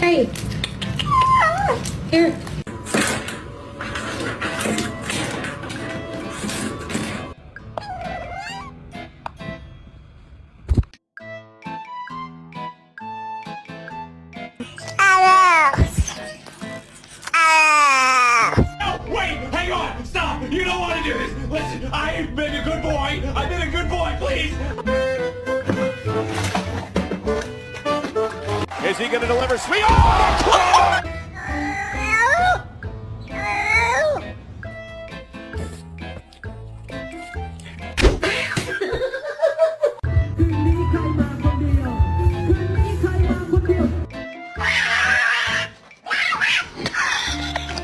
Hey. Here. Wait, hang on, stop! You don't want to do this! Listen, I've been a good boy! I've been a good boy, please! Is he gonna deliver sweet? Oh!